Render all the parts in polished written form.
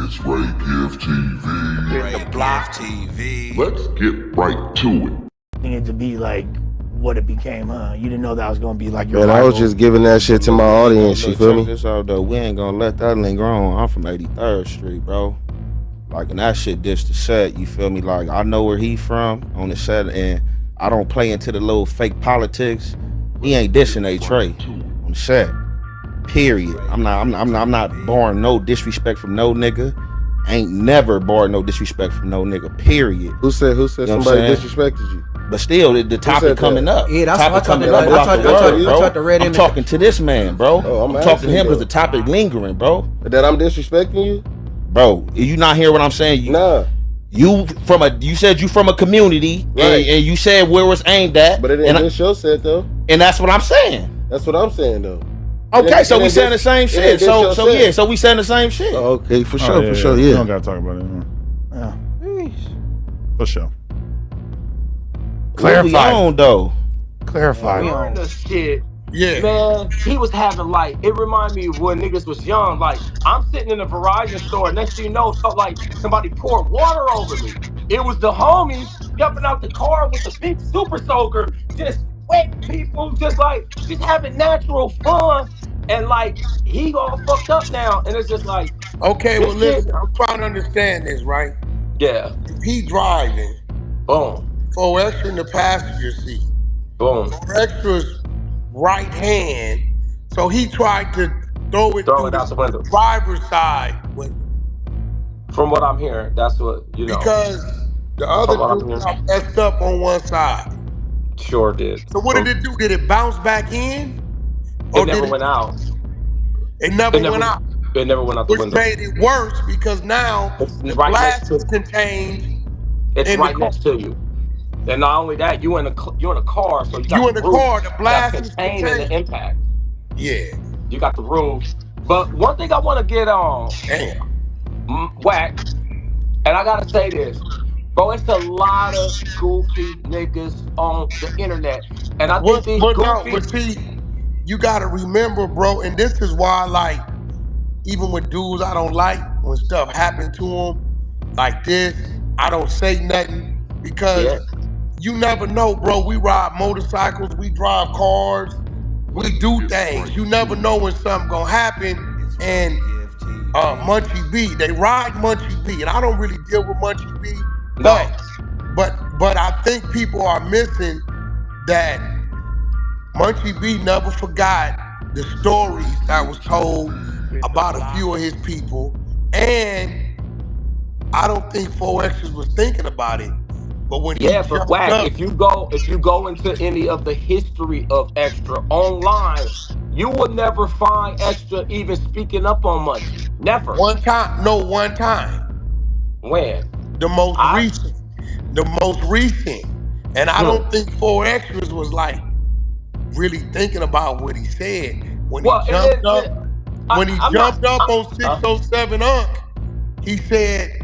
It's Ray Give TV. Ray Give TV. Let's get right to it. It to be like what it became, huh? You didn't know that was gonna be like your Man, I was just giving that shit to my audience, you feel me? This out though, we ain't gonna let that linger on. I'm from 83rd Street, bro. Like, and that shit dish the set, you feel me? Like, I know where he from on the set, and I don't play into the little fake politics. He ain't dissing A Trey on the set. Period. I'm not barring no disrespect from no nigga. Ain't never barred no disrespect from no nigga. Period. Who said You know somebody what I'm saying? disrespected you? But still, the topic coming up. Yeah, that's topic what coming I up about the word, bro. I'm I'm talking to this man, bro. Oh, I'm talking to him because the topic lingering, bro. That I'm disrespecting you? Bro, you not hear what I'm saying? Nah. You said you from a community, right. and you said where it was aimed at. But it ain't this show said though. And that's what I'm saying. That's what I'm saying though. Okay, so we saying the same shit. So we saying the same shit. Oh, okay, for sure, yeah, for sure, We yeah. don't gotta talk about it. Yeah. For sure. Clarify on though. Clarify. During the shit, yeah, man, he was having like, it reminded me of when niggas was young. Like, I'm sitting in a Verizon store, next thing you know, felt like somebody poured water over me. It was the homies jumping out the car with the big super soaker, just wet people, just having natural fun. And like, he all fucked up now, and it's just like, okay, well listen, I'm trying to understand this, right? Yeah. If he driving, Boom. 4XTRA in the passenger seat, Boom. 4XTRA's right hand, so he tried to throw it out the window. Driver's side window. From what I'm hearing, that's what, you know. Because the other dude got messed up on one side. Sure did. So what did it do? Did it bounce back in? It never went out. It never went out. It never went out the window. Which made it worse because now the glass is contained. It's right next to you. And not only that, you're in a car, so you in the car. The blast is contained in the impact. Yeah. You got the room. But one thing I want to get on, Wack, and I gotta say this, bro. It's a lot of goofy niggas on the internet, and I think these goofy. But see, you gotta remember, bro, and this is why, like, even with dudes I don't like, when stuff happen to them like this, I don't say nothing because you never know, bro. We ride motorcycles, we drive cars, we do things. You never know when something gonna happen. And Munchie B, they ride Munchie B, and I don't really deal with Munchie B, but I think people are missing that Munchie B never forgot the stories that was told about a few of his people, and I don't think 4XTRA'S was thinking about it. But when but Wack, if you go into any of the history of Extra online, you will never find Extra even speaking up on money. Never. One time. When? The most recent. And I don't think 4XTRA'S was like really thinking about what he said when he jumped up. When he jumped up on 607 Unk, he said,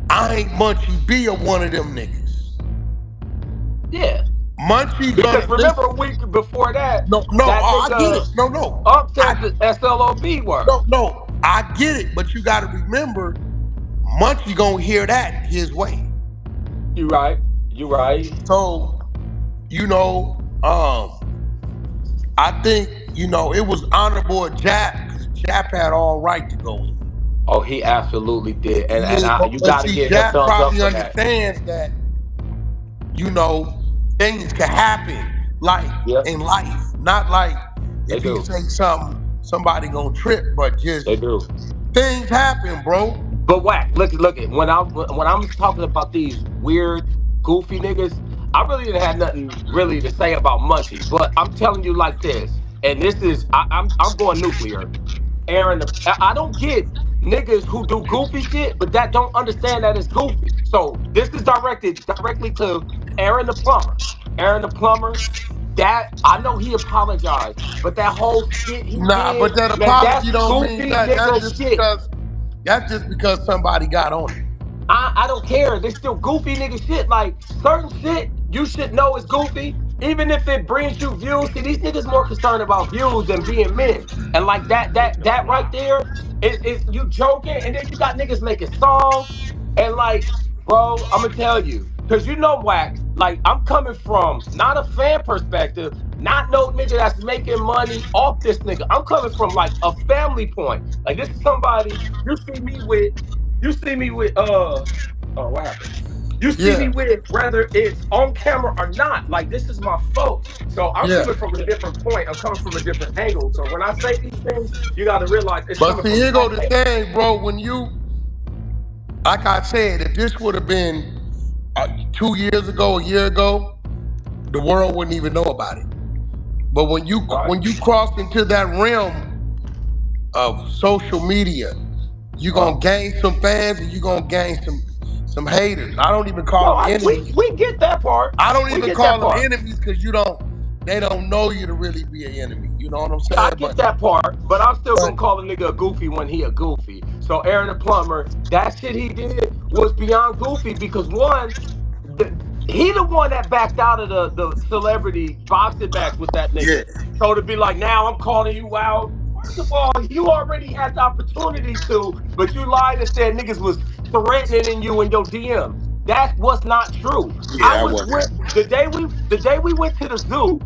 "I ain't Munchie B or one of them niggas." Yeah. Munchie, because remember a week before that. I get it. No. Unk said the SLOB word. No, I get it, but you got to remember, Munchie gonna hear that his way. You right. So, I think, it was honorable of Jap, because Jap had all right to go in. Oh, he absolutely did. And you got to get Jap thumbs up probably for understands that, things can happen, in life. Not like if you say something, somebody gonna trip, but just things happen, bro. But Wack, look it. When I'm talking about these weird, goofy niggas, I really didn't have nothing really to say about Munchie. But I'm telling you like this, and this is I'm going nuclear. Aaron, I don't get niggas who do goofy shit, but that don't understand that it's goofy. So this is directly to Aaron the plumber. Aaron the plumber. That I know he apologized, but that whole shit he did, but that apology don't mean that. That's just because somebody got on it. I don't care. There's still goofy nigga shit. Like certain shit you should know is goofy, even if it brings you views, see these niggas more concerned about views than being men. And like that right there is you joking, and then you got niggas making songs and like, bro, I'm gonna tell you, cause you know Wack, like I'm coming from not a fan perspective, not no nigga that's making money off this nigga. I'm coming from like a family point. Like this is somebody you see me with what happened? You see me Yeah, with whether it's on camera or not. Like this is my folks. So I'm yeah. coming from a different point. I'm coming from a different angle. So when I say these things, you got to realize it's But coming see, from here go that the angle. thing, bro. When you, like I said, if this would have been 2 years ago, a year ago, the world wouldn't even know about it. But when you Right. cross into that realm of social media, you're gonna gain some fans and you're gonna gain some haters. I don't even call No, them enemies. we get that part. I don't We even get that call them part. enemies because they don't know you to really be an enemy. You know what I'm I saying? get that part, but I'm still But gonna call a nigga a goofy when he a goofy. So Aaron the plumber, that shit he did was beyond goofy because one, he the one that backed out of the celebrity boxing match with that yeah, nigga. So to be like, now I'm calling you out. First of all, you already had the opportunity to, but you lied and said niggas was threatening you in your DM. That was not true. I yeah, I was wasn't. with the day we went to the zoo.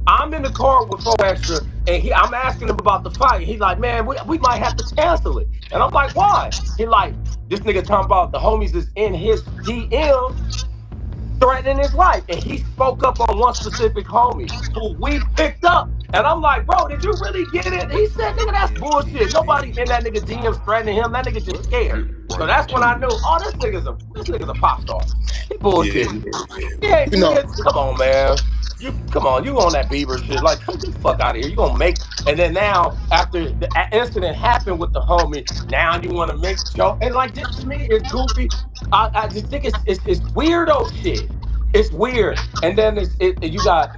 I'm in the car with 4XTRA, and I'm asking him about the fight. He's like, man, we might have to cancel it. And I'm like, why? He like, this nigga talking about the homies is in his DM threatening his life. And he spoke up on one specific homie who we picked up. And I'm like, bro, did you really get it? He said, nigga, that's bullshit. Nobody in that nigga DMs threatening him. That nigga just Let's scared. get So right that's when to I it. knew, oh, this nigga's a pop star. He Yeah, bullshitting. Yeah, you know, nigga, come on, man. Come on, you on that Bieber shit. Like, come the fuck out of here. You gonna make, and then now, after the incident happened with the homie, now you wanna make joke. And like this to me is goofy. I just think it's weirdo shit. It's weird. And then you got,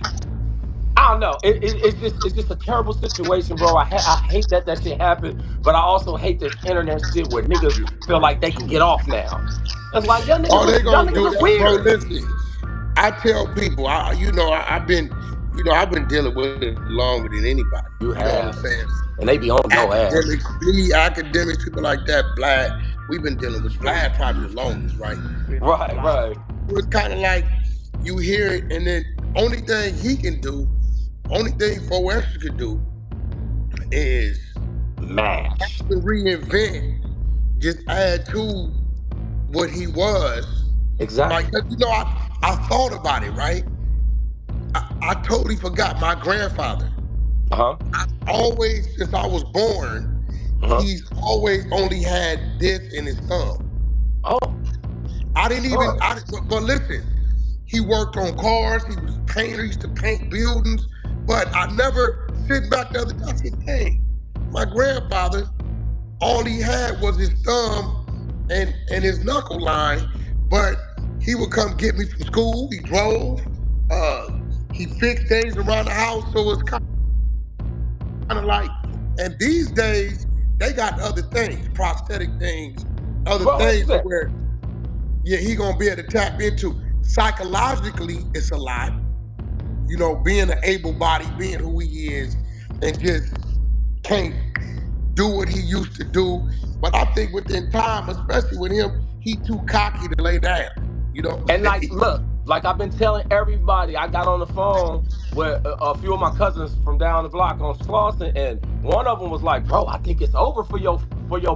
I don't know. It's just a terrible situation, bro. I hate that shit happened, but I also hate this internet shit where niggas Get feel right like they can to get it. off now. It's like all they y'all gonna niggas do are that, bro. weird. Listen, I tell people, I've been dealing with it longer than anybody. You You know what I'm have. saying? And they be on your ass. Academics, people like that, Vlad. We've been dealing with Vlad probably the longest, right? Right. It's kind of like you hear it, and then only thing he can do, only thing 4XTRA can do, is Mash. reinvent, just add to what he was. Like, Exactly. you know, I thought about it, right? I totally forgot my grandfather. Uh-huh. Always, since I was born, Uh-huh. he's always only had this in his thumb. Oh. I didn't even, Oh. but listen, he worked on cars, he was a painter, he used to paint buildings, but I never sit back the other day, I said, dang, my grandfather, all he had was his thumb and his knuckle line, but he would come get me from school, he drove, he fixed things around the house, so it's kind of like, and these days, they got other things, prosthetic things, other Bro, things listen. where, yeah, he gonna be able to tap into. Psychologically, it's a lot. You know, being an able body, being who he is, and just can't do what he used to do. But I think within time, especially with him, he too cocky to lay down. You know what I'm And like, saying? look, like I've been telling everybody, I got on the phone with a few of my cousins from down the block on Slauson, and one of them was like, bro, I think it's over for your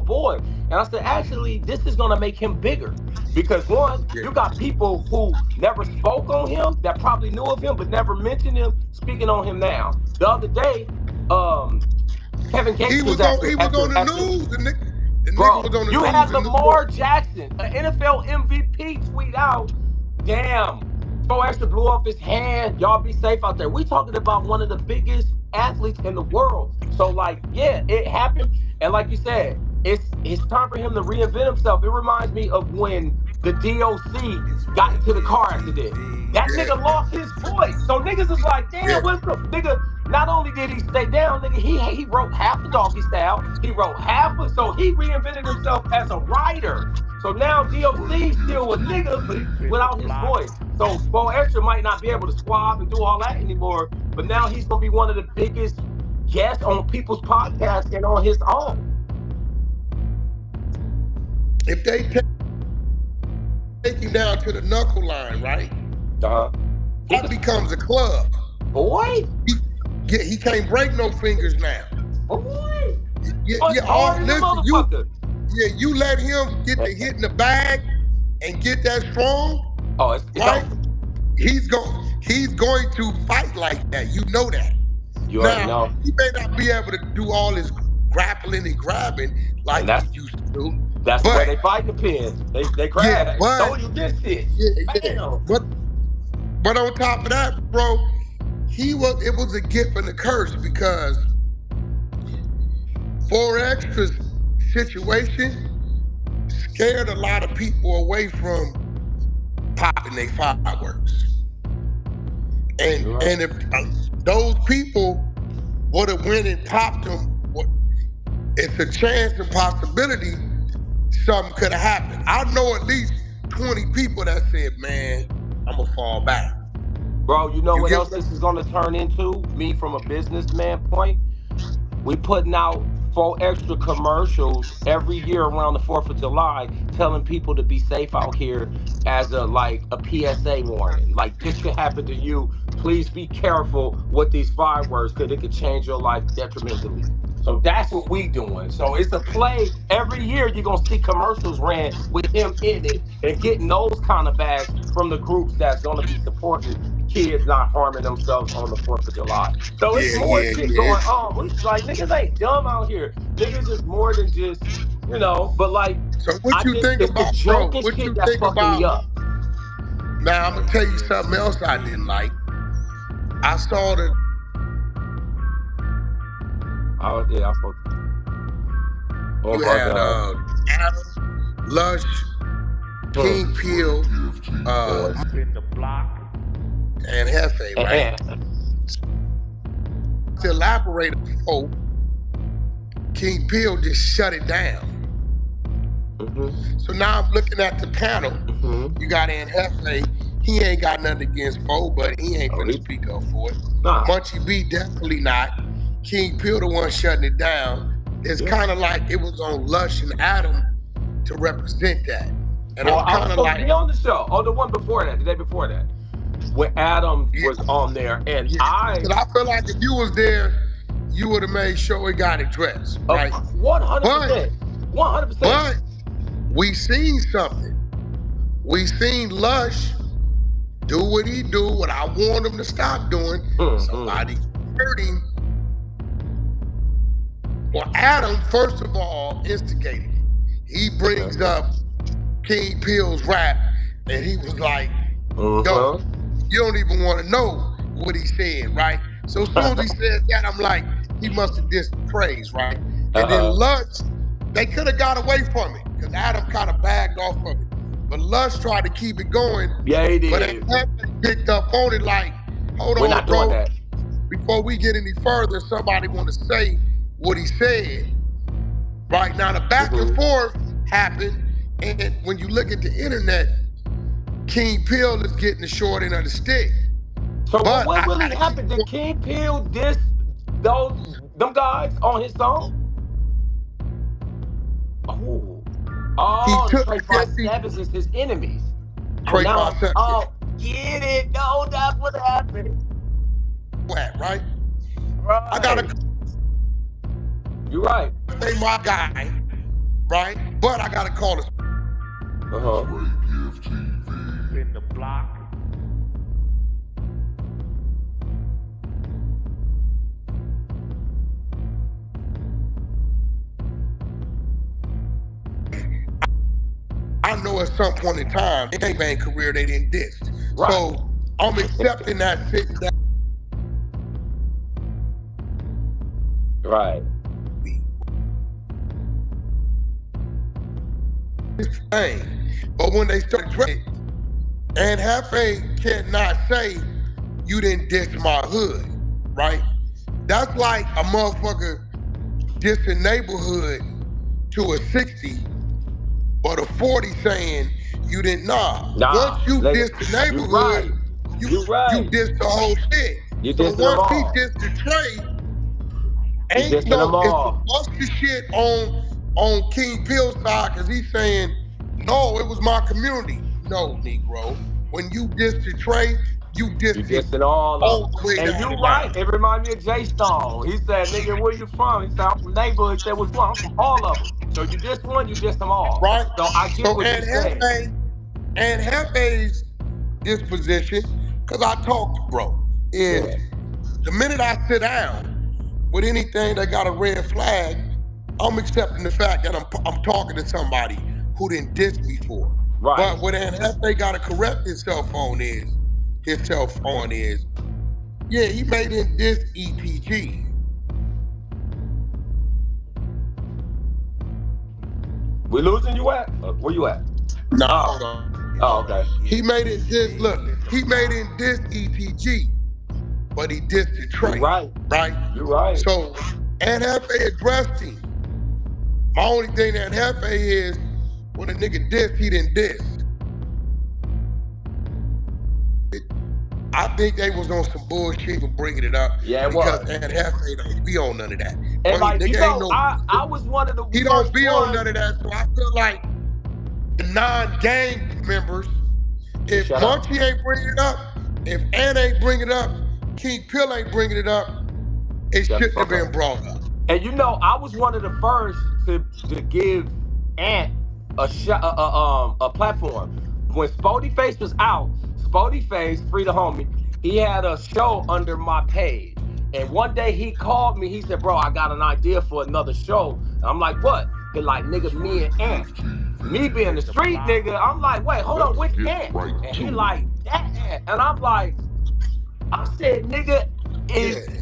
boy. And I said, actually, this is gonna make him bigger. Because one, you got people who never spoke on him that probably knew of him but never mentioned him speaking on him now. The other day, Kevin Gates He was was at on the news. The nigga bro, was on the you news had in New Lamar York. Jackson, an NFL MVP, tweet out, damn, 4XTRA blew off his hand. Y'all be safe out there. We talking about one of the biggest athletes in the world. So like, yeah, it happened. And like you said, it's time for him to reinvent himself. It reminds me of when the DOC got into the car accident. That Yeah, nigga lost his voice. So niggas is like, yeah. damn, what's the nigga? Not only did he stay down, nigga, he wrote half the Doggy Style. He wrote half of, so he reinvented himself as a writer. So now DOC still a nigga, but without his voice. So 4XTRA might not be able to squab and do all that anymore, but now he's gonna be one of the biggest guests on people's podcasts and on his own. If they take him down to the knuckle line, right? That becomes a club. Boy, He can't break no fingers now. boy. Listen, you let him get the hit in the bag and get that strong. Oh, it's right? over. He's going to fight like that. You know that. You already know. He may not be able to do all his grappling and grabbing like he used to do. That's where they fight the pins. They grab. Yeah, but, so you get this. Yeah. But on top of that, bro, it was a gift and a curse because 4XTRA'S situation scared a lot of people away from popping their fireworks. And if those people would have went and popped them, it's a chance and possibility something could have happened. I know at least 20 people that said, man, I'm gonna fall back. Bro, you know what else this is gonna turn into? Me from a businessman point, we putting out 4XTRA commercials every year around the 4th of July, telling people to be safe out here as a PSA warning. Like, this could happen to you. Please be careful with these fireworks because it could change your life detrimentally. So that's what we doing. So it's a play. Every year you're gonna see commercials ran with him in it and getting those kind of bags from the groups that's gonna be supporting kids not harming themselves on the 4th of July. So it's more shit going on. We like, niggas ain't dumb out here. Niggas is more than just, but like, so what you think about, bro? What you think about? Me up. Now I'm gonna tell you something else I didn't like. I saw the. Oh yeah, I fucked. Oh you my had God. Adam, Lush, King Peel, in the block, and Jefe, right? To elaborate on King Peel just shut it down. So now I'm looking at the panel. You got Jefe. He ain't got nothing against Foe, but he ain't gonna speak up for it. Nah. Munchie B definitely not. King Peel the one shutting it down. It's kind of like it was on Lush and Adam to represent that. And well, I'm kind of like, be on the show. Oh, the one before that, the day before that, when Adam was on there, and I feel like if you was there, you would have made sure it got addressed, right? 100%. 100%. But we seen something. We seen Lush do what he do, what I want him to stop doing. Somebody hurt him. Well, Adam, first of all, instigated it. He brings up King Peel's rap, and he was like, yo, you don't even want to know what he said, right? So as soon as he said that, I'm like, he must have dissed the praise, right? And then Lush, they could have got away from it, because Adam kind of bagged off of it. But Lush tried to keep it going. Yeah, he did. But they picked up on it like, hold We're on, not bro. doing that. Before we get any further, somebody want to say what he said. Right now, the back and forth happened, and when you look at the internet, King Peel is getting the short end of the stick. So but what really happened? Did King Peel diss them guys on his song? Oh, Trey 5 is his enemies. Trey 5. Get it? No, that's what happened. Right? Right. I gotta. You're right. Say my guy, right? But I gotta call it. in the block. I know at some point in time, in their main career, they didn't diss. Right. So I'm accepting that sitting down. Right. thing. But when they started drinking, and Jefe cannot say you didn't diss my hood, right? That's like a motherfucker dissing neighborhood to a 60, but a 40 saying you didn't. Nah. Once you nigga, diss the neighborhood, you diss the whole shit. You So dissing them once he all. diss the trade, You ain't dissing no, them it's all. some busted shit on King Pill's side, because he's saying, no, it was my community. No, Negro. When you diss the trade, you diss You it dissing all of all them. the way And down you the right. line. It remind me of Jay Stone. He said, nigga, where you from? He said, I'm from neighborhood. He said, which one? I'm from all of them. So you diss one, you diss them all. Right? So I get So, what you're saying. and Jefe's disposition, because I talked to bro, is Yeah. the minute I sit down with anything that got a red flag, I'm accepting the fact that I'm talking to somebody who didn't diss before. Right. But what Jefe got to correct himself on is, yeah, he made it diss ETG. We losing you at? Where you at? No, Oh. hold on. Oh, okay. He made it diss, look, he made it diss ETG, but he dissed the trade. You're right. Right? You're right. So, and Jefe addressed him. My only thing that Jefe is, when a nigga dissed, he didn't diss. I think they was on some bullshit for bringing it up. Yeah, it because was. and Jefe don't be on none of that. And like, you know, no, I was one of the he first don't be ones. on none of that, so I feel like the non-gang members, if Shut up. Munchie ain't bringing it up, if Ann ain't bringing it up, King Pill ain't bringing it up, it Shut the shouldn't have fuck been up. brought up. And you know, I was one of the first to give Ant a platform. When Spody Face was out, Spody Face, Free the Homie, he had a show under my page. And one day he called me, he said, bro, I got an idea for another show. And I'm like, what? He's like, nigga, me and Ant. Me being the street nigga, I'm like, wait, hold on, which Ant? And he like, that Ant. And I'm like, I said, nigga,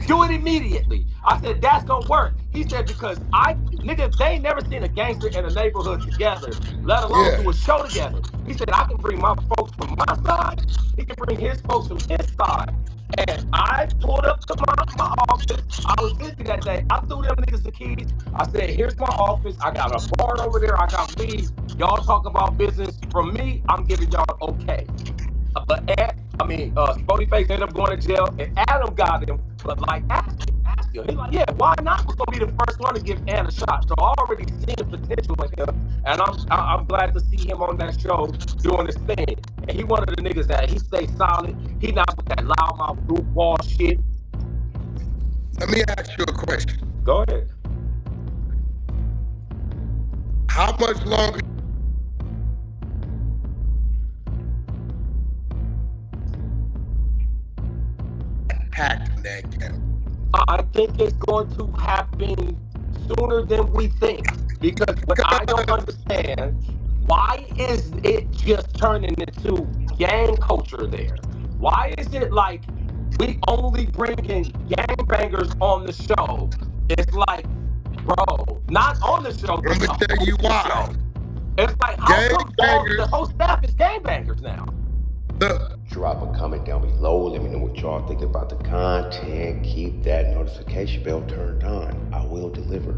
do it immediately. I said, that's gonna work. He said, because nigga, they ain't never seen a gangster in a neighborhood together, let alone do a show together. He said, I can bring my folks from my side, he can bring his folks from his side. And I pulled up to my office. I was busy that day. I threw them niggas the keys. I said, here's my office. I got a bar over there. I got weed. Y'all talk about business. From me, I'm giving y'all okay. But Spody Face ended up going to jail, and Adam got him. But like, ask him. He's like, yeah, why not? We're gonna be the first one to give Ann a shot. So I already seen the potential in him, and I'm glad to see him on that show doing his thing. And he one of the niggas that he stays solid. He not with that loudmouth group ball shit. Let me ask you a question. Go ahead. How much longer packed that camp? I think it's going to happen sooner than we think, because what I don't understand, why is it just turning into gang culture there? Why is it like we only bringing gangbangers on the show? It's like, bro, not on the show, but Let me tell you why. show. It's like, how come the whole staff is gangbangers now? Drop a comment down below. Let me know what y'all think about the content. Keep that notification bell turned on. I will deliver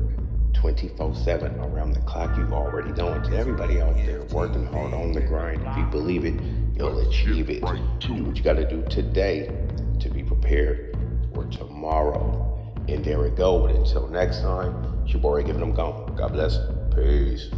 24/7 around the clock. You already know it. To everybody out there working hard on the grind, if you believe it, you'll achieve it. Do what you got to do today to be prepared for tomorrow. And there we go. But until next time, it's your boy giving them gone. God bless. Peace.